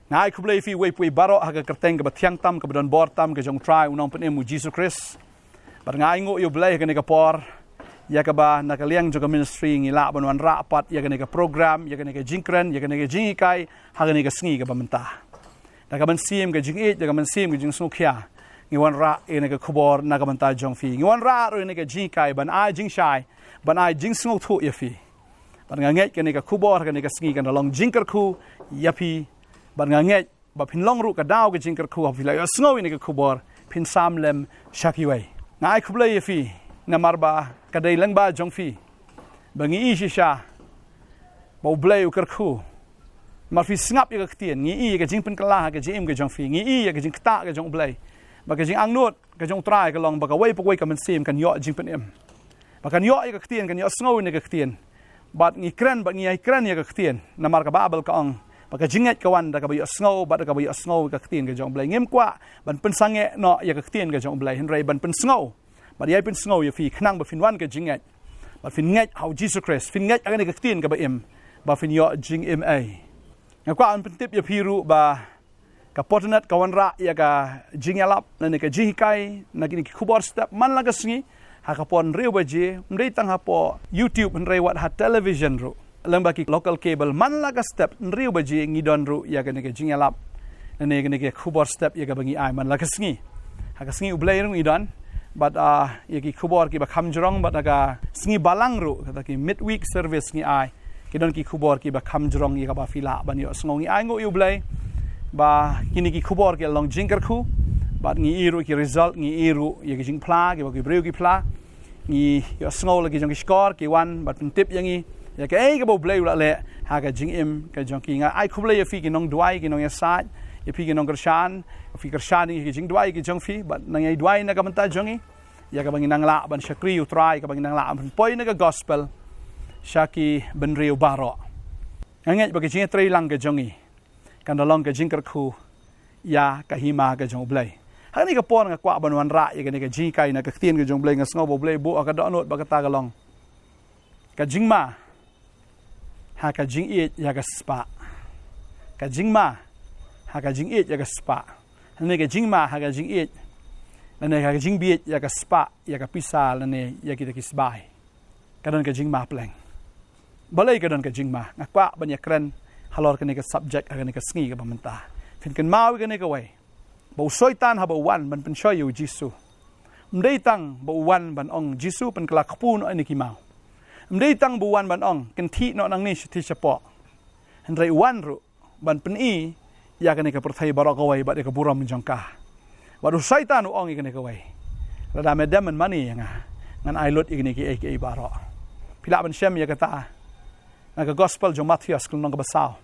ngai kublai fi wei pui baro haga kerteng ke batiang tam ke badon bor tam ke jong try unong pen mu Jesus Christ bar ngai ngo yo blai ke ne kapor ya ka ba na ka liang jo ministry ngila banwan ra pat ya ke ne ka program ya ke ne ka jingkren ya ke ne ka jingikai haga ne ka sngi ke bamenta da ka ban sim ke jing da ka ban sim ke jing sukya ngiwan ra ne ka khobor na ka banta jong fi ngiwan ra ro ne ka jingikai ban ai jing shai ban ai jing sngo thu ya fi ban ngai ke ne ka khobor ke ne ka sngi kan long jingker khu ya fi ban ngai ba phin long ru ka daw ke jingker khu fi la sngo ne ka khobor phin sam lem shakiwei ngai khublai ya fi na marba kadai lang ba jong fi bangi i shisha bo blai u kar khu mar fi snap ya ka tien ngi i ka jing pen kala ka jing ke jong fi ngi i ka jing ta ka jong blai ba ka jing ang nut ka jong trai ka long ba ka wei pok ka man sim kan yo jing pen em ba kan yo ka tien kan yo sngo ne ka tien bat ngi kran ba ngi ai kran ya ka tien na mar ka babel ka ong ba ka jinget ka wan da ka ba yo sngo ba da ka ba yo sngo ka tien ka jong blai ngem kwa ban pen sange no ya ka tien ka jong blai hen rai ban pen sngo but yai pen sngo ya fi khnang ba fin wan ka jinget ba fin nget how Jesus Christ fin nget aga ne ka tien ka ba em ba fin yo jing em ai nga kwa an pen tip ya fi ru ba ka potnat ka wan ra ya ka jing yalap na ne ka jihikai na ki khubor step man la ka sngi ha ka pon riu ba je mrei tang ha po YouTube nrei wat ha television ru lang ba ki local cable man la ka step riu ba je ngi don ru ya ka ne ka jing yalap na ne ka khubor step ya ka bangi ai man la ka sngi ha ka sngi ublai ru idon but yaki khubor ki ba khamjrong but aga sngi balang ru kata ki midweek service ngi ai ki don ki khubor ki ba khamjrong yi ka ba fila ban yo sngo ngi ai ngo yu blai ba kini ki khubor ki long jingker khu but ngi iru ki result ngi iru yaki jing pla ki ba ki breu ki pla ngi yo sngo la ki jong ki score ki wan but tip yangi ya ka ai ka bo blai la le ha ka jing im ka jong ki nga ai khublai ya fi ki nong duai ki nong ya sat ya fi ki nong kershan fi kershan ki jing duai ki jong fi but nang ai duai na ka manta jongi ya ka bangin nang la ban shakri utrai ka bangin nang la ban poi na ka gospel shaki ben riu baro ngai ba ki jing trai lang ka jongi kan dalong ka jingker khu ya ka hima ka jong blai ha ni ka pon nga kwa ban wan ra ya ka ni ka jing kai na ka tien ka jong blai nga sngo bo blai bo ka do not ba ka ta ka long ka jing ma ha ka jing it ya ka spa ka jing ma ha ka jing it ya ka spa ne ka jing ma ha ka jing it ne ka jing biet ya ka spa ya ka pisal ne ya kita kisbai ka don ka jing ma pleng balai ka don ka jing ma ngakwa ban ya kren halor ka ne ka subject ka ne ka sngi ka bamenta fin kan mau ka ne ka wai bo soitan ha bo wan ban pen shoy yu jisu mdei tang bo wan ban ong jisu pen kla khpun ani ki mau mdei tang bo wan ban ong kan thi no nang ni ti chapo hendrai wan ru ban pen i ya ka ne ka perthai barok wai ba de ka buram jongka waduh syaitan ong ikene ka wai rada medam man mani nga ngan ai lot ikene ki ai baro pila ban shem ya kata na ka gospel jo Matthias kun nang ka basao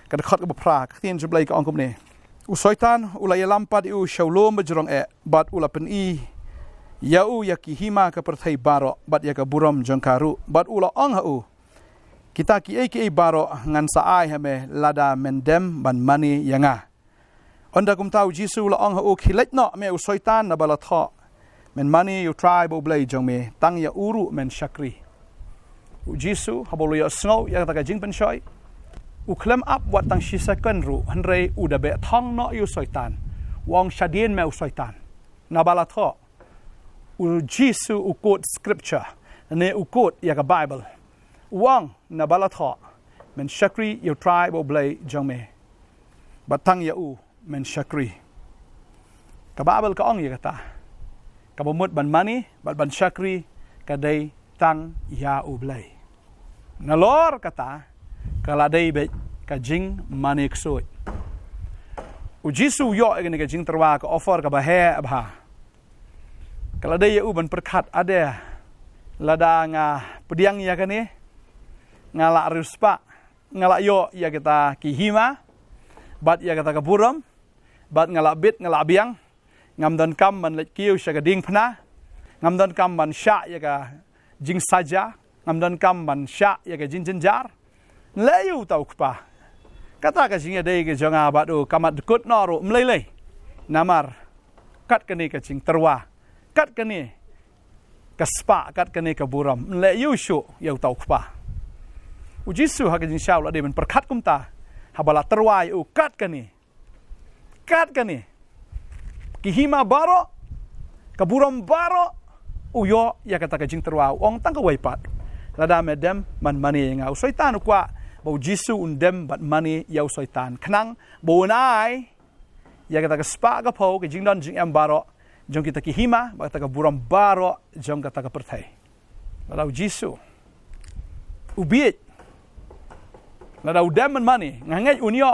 ka khot ka pra ka tin jublai ka ong kumne u syaitan ulai lampad u shawlom bajrong bat ula pen i ya u yaki hima ka perthai baro bat ya ka buram jongkaru bat ula ong ha u kita ki ai baro ngan sa ai hame lada mendem ban mani yanga onda kum tau jisu la ong ha o khilet no me u soitan na bala tho men mani you tribe o blai jong me tang ya uru men shakri u jisu habolo ya snow ya ta ka jing pen shoi u klem up wat tang shi second ru hanrei u da be thong no you soitan wong shadien me u soitan na bala tho u jisu u quote scripture ne u quote ya ka bible wong na bala tho men shakri you tribe o blai jong me batang ya u men shakri ka babel ka ong ya kata ka bomut ban mani ban shakri ka dai tang ya ublai nalor kata kala dai be ka jing mani ksoi u jisu yo ga jing terwa ka offer ka bahe abha kala dai ya u ban perkhat ada lada nga pediang ya kani ngala ruspa ngala yo ya kita kihima bat ya kata ka buram bat ngala bit ngala biang ngam dan kam man let kiu sha ding phna ngam dan kam man sha ya ka jing saja ngam dan kam man sha ya ka jin jar le yu tau kpa kata ka jing dei ke jonga bat o kamat kut no ro mlei namar kat kani ka jing terwa kat kani ka spa kat kani ka buram le yu shu yu tau kpa u jisu ha ka jing sha la de man perkhat kum ta habala terwa u kat kani kat kan ni. Kihima baro, kaburam baro, uyo ya kata kajing terwa ong tang ka waipat. Lada medem man mani nga usaitan kwa bau Jisu undem bat mani ya usaitan. Kenang bau nai ya kata ka spa ka pau kajing don jing am baro, jong kita kihima ba kata ka buram baro, jong kata ka pertai. Lada Jisu ubiit. Lada udem man mani ngangai unyo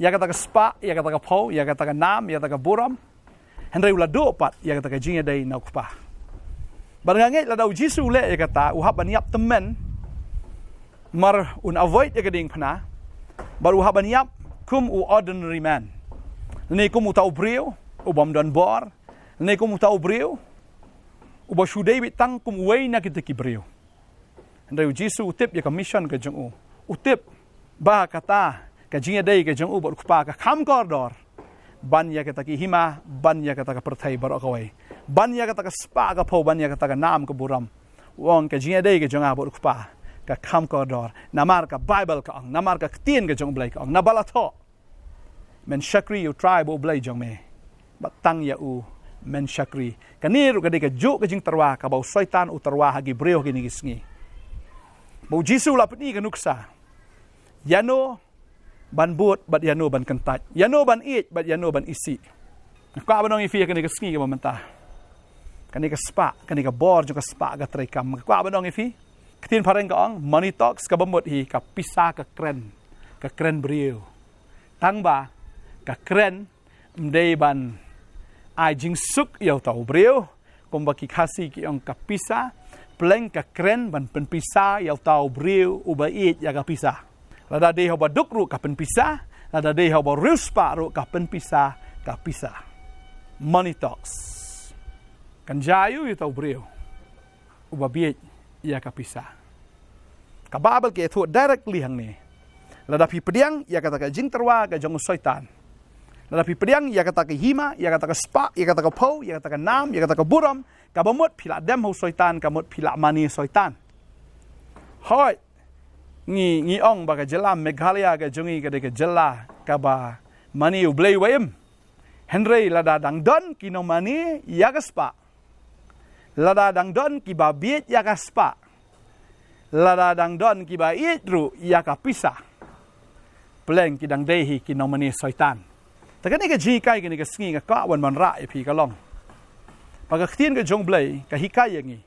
ya kata ka spa, ya kata ka pau, ya kata ka nam, ya kata ka buram. Hendrai ulado pat ya kata ka jing dai na kupa. Barangay la daw Jisu le ya kata uhab baniap temen mar un avoid ya kading pana baru uhab baniap kum u ordinary man ni kum utau brio ubam dan bor ni kum utau brio uba shudai bitang kum way na kita ki brio ndai Jisu utip ya commission ka jong utip ba kata ka jinga dai ka jong u bar kupa ka kham kordor ban ya kata ki hima ban ya kata ka perthai bar akawai ban ya kata ka spa ka pau ban ya kata ka nam ka buram wong ka jinga dai ka jong abot kupa ka kham kordor namar ka bible ka ang namar ka tien ka jong blai ka ang nabala tho men shakri you tribe o blai jong me batang ya u men shakri kaniru ka dai ka ju ka jing terwa ka bau syaitan u terwa hagi breo kini gisngi bau Jisu la pni ka nuksa yano ban buat bat yano ban kentat yano ban it bat yano ban isi ka banong ifi ka ni ka sngi ka mamanta kani ka spa kani ka bor jo ka spa ka trekam ka banong ifi katin pareng ka ong money talks ka bamot hi ka pisa ka kren brio tang ba ka kren mdei ban ai jing suk yau tau brio kum ba ki khasi ki ong ka pisa pleng ka kren ban pen pisa yau tau brio uba it ya ka pisa lada dei hoba dukru ka pen pisa lada dei hoba ruspa ru ka pen pisa ka pisa money talks kan jayu yu tau brio uba biet ya ka pisa ka babel ke thu directly hang ni lada pi pediang ya kata ka jing terwa ka jong syaitan lada pi pediang ya kata ka hima ya kata ka spa ya kata ka pau ya kata ka nam ya kata ka buram ka bamut pila dem ho syaitan ka mut pila mani syaitan hoi ngi ong ba ka jela Meghalaya ka jongi ka de ka jela ka ba mani u blai waim Henry lada dang don ki no mani ya ka spa lada dang don ki ba biet ya ka spa lada dang don ki ba itru ya ka pisa pleng ki dang dehi ki no mani syaitan ta ka ni ka ji kai ka ni ka sngi ka wan man ra pi ka long pa ka khtin ka jong blai ka hikai ngi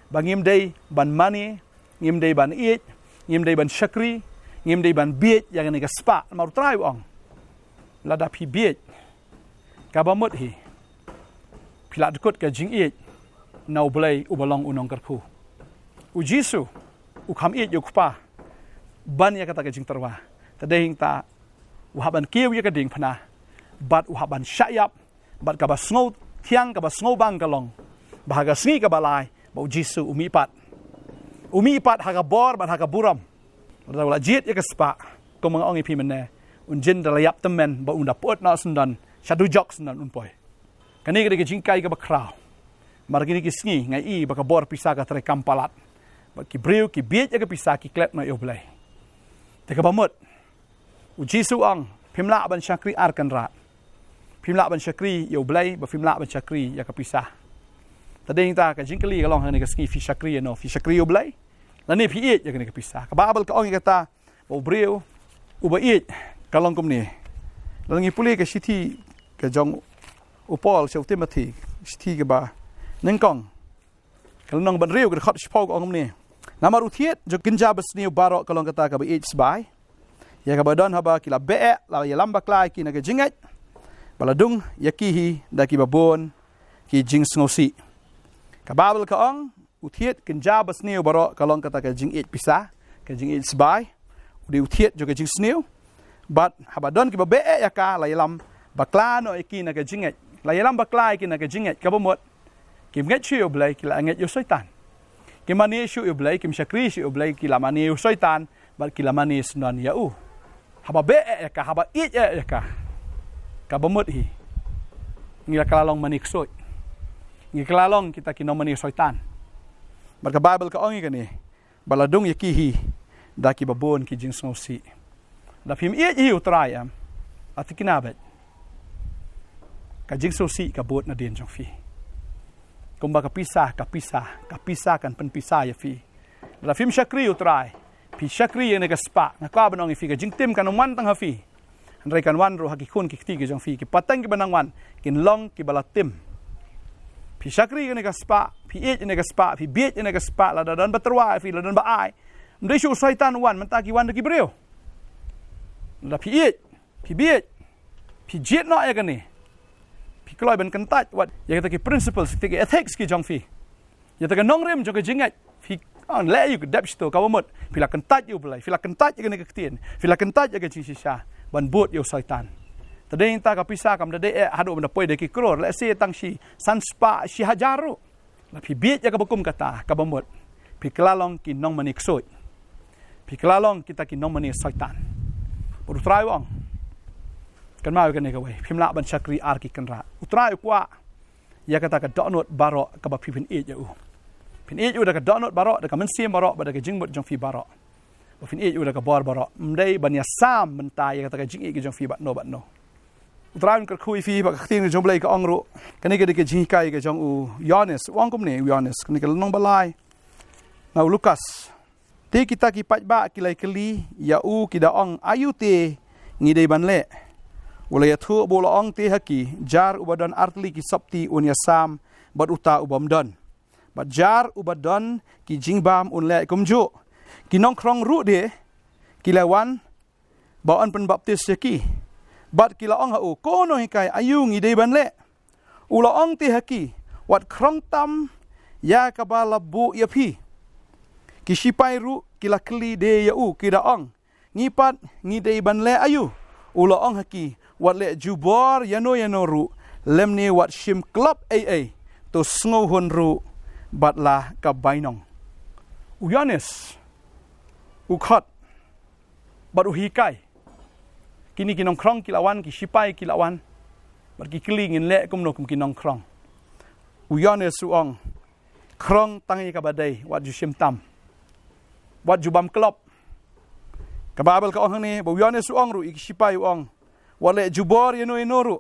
bangim dei ban mani ngim dei ban it ngim dei ban shakri ngim dei ban biet ya ka ni ka spa mar trai ong lada pi biet ka ba mot hi pila dekut ka jing it nau blai u balong unong karku u Jisu u kham it yu kupa ban ya kata ka jing terwa tadeng ta u haban kiu ya ka ding phana bat u haban shayap bat ka ba sngo thiang ka ba sngo bang kalong bahaga sngi ka balai ba u Jisu umi pat haga bor bat haga buram wala jit ya ka spa ko mga ong ipi menne unjin dalayap temen ba unda pot na sundan shadu jok sundan unpoy kani ka jingkai ka ba kraw margini ki sngi ngai i ba ka bor pisa ka tre kampalat ba ki breu ki biet ya ka pisa ki klet na yo blai te ka bamut u Jisu ang phimla ban shakri arkan rat phimla ban shakri yo blai ba phimla ban shakri ya ka pisa tadeng ta ka jingkali ka long hani ka sngi fi shakri no fi shakri yo blai la ni pi it ya ka pisa ka babal ka ong kata ba breu u ba it ka long kum ni langi puli ka siti ka jong u Paul shau Timothy siti ka ba nengkong kalau nong ban riu ka khot spog ong ni namar uthiet jo kinja basni baro kalong kata ka ba it sbai ya ka badon haba kila be la ya lamba klai ki na ka jingat baladung yakihi da ki babon ki jing sngosi ka babel ka ong uthiet kinja basni baro kalong kata ka jing it pisa ka jing it sbai udi uthiet jo ka jing sniu bat habadon ki ba be ya ka la ya lam bakla no ki na ka jingat la ya lam baklai ki na ka jingat ka bomot kim nget shu blai ki la nget yo syaitan kim mani shu yo blai kim shakri shu yo blai ki la mani yo syaitan bat ki la mani sunan ya u haba be ya ka haba it ya ka bomot hi ngira kalalong manik soy ngi kalalong kita ki no mani syaitan bat ka bible ka ongi kani baladung yakihi da ki babon ki jing sngosi da phim it hi utrai am ati kinabet jing susi ka bot na din jong fi kumba kapisah kan penpisah ya fi la film syakri utrai pi syakri yang nega spa na ka banong fi ka jing tim kan man tang ha fi andai kan wan ro hakikun ki ti ke jong fi ki patang ki banang wan kin long ki bala tim pi syakri yang nega spa pi e nega spa pi biet yang nega spa la dan baterwa fi la dan ba ai ndai shu syaitan wan man ta ki wan ki breu la pi e pi biet pi jet no ya kan ni pi kloi ben kentat wat ya kata ki principles ki ethics ki jong fi ya ta ka nong rem jong ka jingat fi le you dap sto ka mot pi la kentat you belai fi la kentat ya kan ka tien fi la kentat ya ka chi sha ban bot yo syaitan tadeng ta ka pisah kam de hadu ben poi de ki kror le se tang shi san spa shi hajaru la pi biet ya ka bekum kata ka mot pi klalong ki nong manik soi pi klalong kita ki nong manik syaitan bodu trai wong kan mau kan ka wei phim la ban syakri ar ki kan ra utrai kwa ya kata ka donot baro ka ba pin e ya u pin e u da ka donot baro da ka men sim baro ba da ka jing bot jong fi baro ba pin e u da ka bor baro mdai ban ya sam mentai ya kata ka jing e ki jong fi ba no utrai ka khui fi ba ka tin jong blai ka ongro kan ni ka de ka jing kai ka jong u yones wong kum ne yones kan ni ka nong balai na lukas te kita ki pat ba ki lai keli ya u ki da ong ayu te ngi dei ban le Ulaya thu bola ong te haki jar ubadan artli ki sabti unya sam bad uta ubam don bad jar ubadon ki jingbam unle kumju ki nong krong ru de ki lawan baon pen baptis yaki bad ki la ong ha u kono hikai ayu ngi de ban le ula ong te haki wat krong tam ya kabala bu ya pi ki sipai ru ki la kli de ya u ki da ong ngipat ngi de ban le ayu ula ong haki wat le jubor yano ru lemni wat shim club to sngo hun ru batla ka bainong uyanes ukhat baru hikai kini kinong krong kilawan ki sipai kilawan bar ki klingin le kum no kum kinong krong uyanes suong krong tangi ka badai wat ju shim tam wat jubam club ka babel ka ong ni bu uyanes suong ru ik sipai uong wale jubor yano ru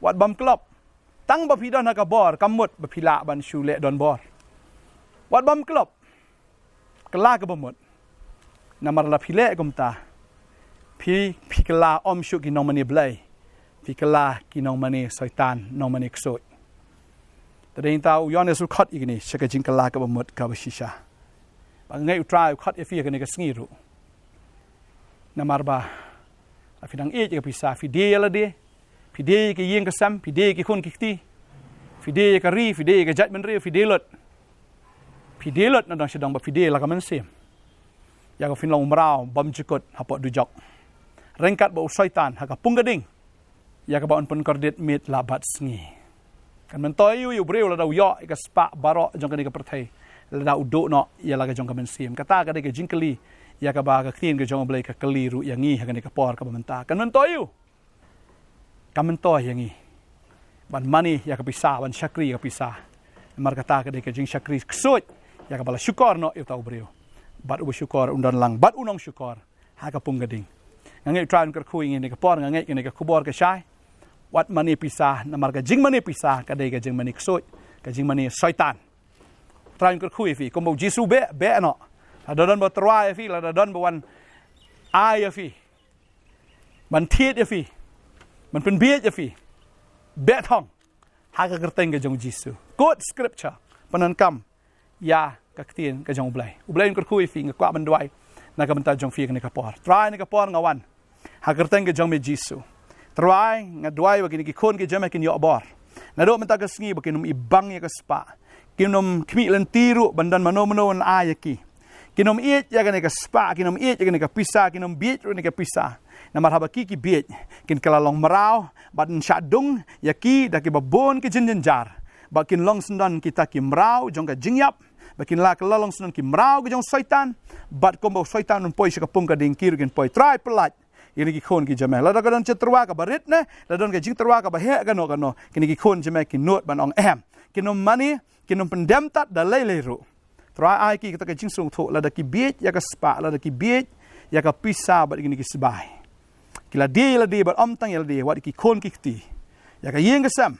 wat bam klop tang ba pidan ka bor kamut ba pila ban shule don bor wat bam klop kala ka bamut namar la pile gumta pi kala om shu ki nomani blai pi kala ki nomani syaitan nomani ksoi tadeng ta u yone su khat igni shaka jing kala ka bamut ka bashisha ba ngai try khat efi ka ne ka sngiru namar ba afidang e ka pisa fide la de fide ke yeng ka sam fide ke khon kikti fide ka ri fide ka judgment ri fide lot na dang sedang ba fide la ka men sem ya ka fin long mrao bam jikot hapo du jok rengkat ba syaitan ha ka punggading ya ka ba on pun kordet mit la bat sngi kan men toy yu breu la da yo ka spa baro jong ka ni ka perthai la da udo no ya la ka jong ka men sem kata ka de ka jingkali ya ka ba ka tin ka jong blai ka keliru yang ngi ha ka ni ka por ka bamenta kan men toyu kan men toy yang ngi ban mani ya ka pisah ban syakri ka pisah mar kata ka de ka jing syakri ksut ya ka bala syukur no yu tau breu bat u syukur undan lang bat unong syukur ha ka pung gading ngai tran ka khu ngi ni ka por ngai ni ka kubor ka syai wat mani pisah na mar ka jing mani pisah ka de ka jing mani ksut ka jing mani syaitan tran ka khu fi ko mo jisu be no ada don ba terwai fi la don ba wan ai fi man thiet fi man pen biet fi bet hong ha ka kerteng ka jong jisu quote scripture panan kam ya ka ktien ka jong ublai ka khu fi ngakwa ban dwai na ka banta jong fi ka por try ni ka por ngawan ha kerteng ka jong me jisu try nga dwai ba kini ki khon ki jama kin yo bor na do menta ka sngi ba kinum ibang ya ka spa kinum kmi len tiru bandan mano ayaki kinom iet ya ka spa kinom iet ya ka pisah kinom biet ru ka pisah na marhaba ki biet kin kalalong marau ban syadung ya ki da ki babon ki jinjar ba kin long sendan kita ki marau jong ka jingyap ba kin la kalalong sendan ki marau ki jong syaitan bat kombo syaitan nun poi ka pung ka ding kir kin poi try pelat ini ki khon ki jameh la da ka don cetrwa ka barit ne la don ka jing terwa ka ba he ka no kini ki khon jameh ki not ban ong kinom mani kinom pendem tat da lele ru try ai ki kita ka jing sung tho la da ki biet ya ka spa la da ki biet ya ka pisah ba ki ni ki sebai kila de la de ba om tang ya de wat ki khon ki ti ya ka yeng ka sam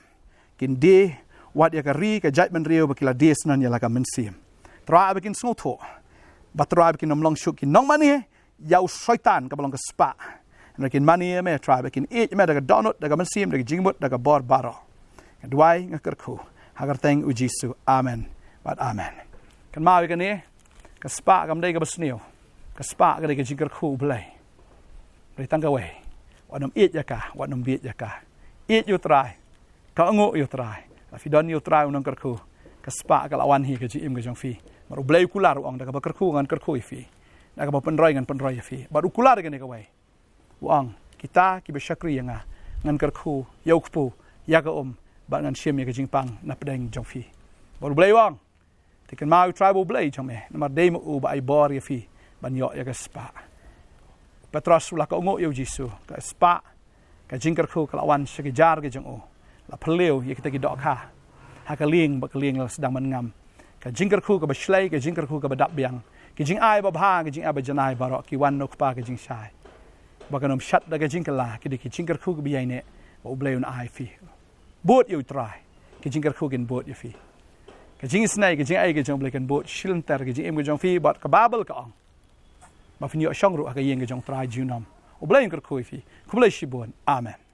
kin de wat ya ka ri ka jait man rio ba kila des nan ya la ka men sim tra ba kin sno tho ba tra ba kin nom long shuk kin nong mani ya shaitan ka balong ka spa na kin mani me tra ba kin e me daga donut daga men sim daga jingmut daga bor baro duai ngakar ku hagar teng u Jisu amen bat amen kan ma kan ni ka spa kam dai ka basnio ka spa ka dai ka jingkar ku blai tang ka we wanam eat ya ka wanam biet ya ka eat you try ka ngo you try la fi don you try unang kar ku ka spa ka lawan hi ka ji im ka jong fi maru blai kular ong daga bakar ku ngan kar ku fi daga ba penroi ngan penroi fi baru kular ka ni ka we wang kita ki be syakri nga ngan kar ku yau ku ya ka ba ngan siem ya ka jing pang na pedeng jong fi baru blai wang tikan mau tribal blai jong me na mar dei mu ba ai bor ya fi ban yo ya ka spa Petros la ka ngo yo Jisu ka spa ka jingkar khu ka lawan sekejar ke jong o la peleu ye kita ki dok ha ka ling ba ka ling la sedang mengam ka jingkar khu ka ba shlai ka jingkar khu ka ba dap biang ki jing ai ba bha ka jing aba janai ba ro ki wan nok pa ka jing sai ba ka nom shat da ka jingkar la ki jingkar khu ka bi ai ne ba bleu na ai fi bot yo try ki jingkar khu gen bot yo fi ka jing snai ka jing ai ka jong blai kan bot shiln ter ka jing em ka jong fi ba ka babel ka ong ma finyo shong ru ka yeng ka jong try junam o blai kar khu fi ku blai shi bon amen